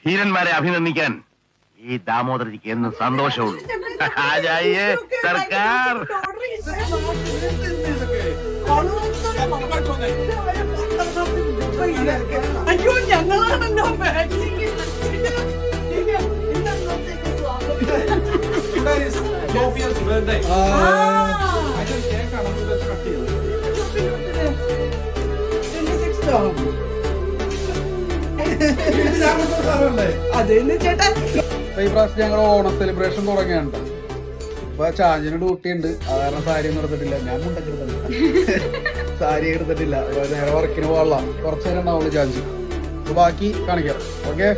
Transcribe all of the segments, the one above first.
ധീരന്മാരെ അഭിനന്ദിക്കാൻ ഈ ദാമോദരജിക്ക് എന്നും സന്തോഷമുള്ളൂ. സർക്കാർ അയ്യോ ഞങ്ങളാണല്ലോ അതെന്ന് ചേട്ടാ. ഈ പ്രാവശ്യം ഞങ്ങൾ ഓണം സെലിബ്രേഷൻ തുടങ്ങിയുണ്ട്. അപ്പൊ ചാഞ്ചിന് ഡ്യൂട്ടി ഉണ്ട്. അത് കാരണം സാരി ഒന്നും എടുത്തിട്ടില്ല. ഞാൻ മുണ്ടെടുത്തില്ല, സാരി എടുത്തിട്ടില്ല. നേരെ വർക്കിന് പോകാനുള്ള കുറച്ചു നേരം ഉണ്ടാവുള്ളൂ ചാഞ്ച്. ബാക്കി കാണിക്കാം. ഓക്കെ.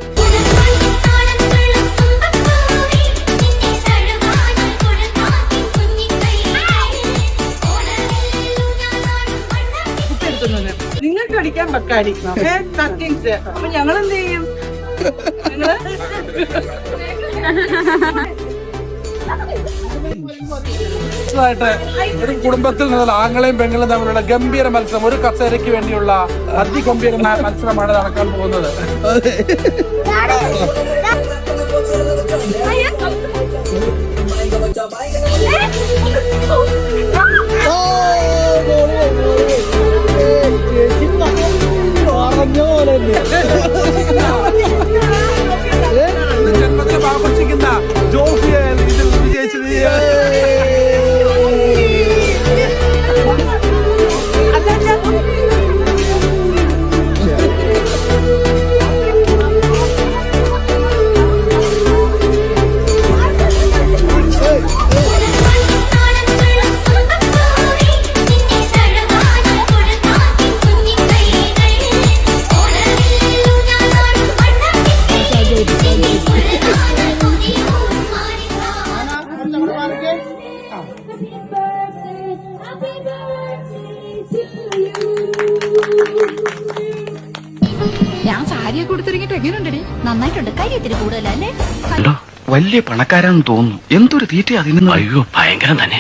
നിങ്ങൾക്ക് അടിക്കാൻ ബക്കാടി കട്ടിങ്സ്. അപ്പൊ ഞങ്ങൾ എന്ത് ചെയ്യും? ഒരു കുടുംബത്തിൽ നിന്നുള്ള ആങ്ങളെയും പെങ്ങളും തമ്മിലുള്ള ഗംഭീര മത്സരം, ഒരു കസേരയ്ക്ക് വേണ്ടിയുള്ള അതിഗംഭീരമായ മത്സരമാണ് നടക്കാൻ പോകുന്നത്. ജന്മദിനം ആഘോഷിക്കുന്ന ജോഫിയെ ഇതിൽ വിജയിച്ചത്. ഞാൻ സാരിയെ കൊടുത്തിറങ്ങിട്ട് എങ്ങനെയുണ്ടടി? നന്നായിട്ടുണ്ട്. കൈ ഇത്തിരി കൂടുതലല്ലേ? വലിയ പണക്കാരാന്ന് തോന്നുന്നു. എന്തൊരു തീറ്റ അതിന്. അയ്യോ ഭയങ്കരം തന്നെ.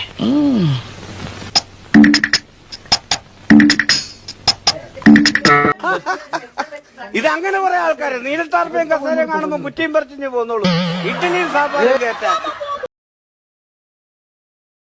ഇതങ്ങനെ കുറെ ആൾക്കാര് നീലത്താർപ്പയും കസേരയും കാണുമ്പോ കുറ്റിയും പറിച്ചു പോന്നോളൂ. ഇഡ്ഡലിയും സാമ്പാറും കേട്ടാ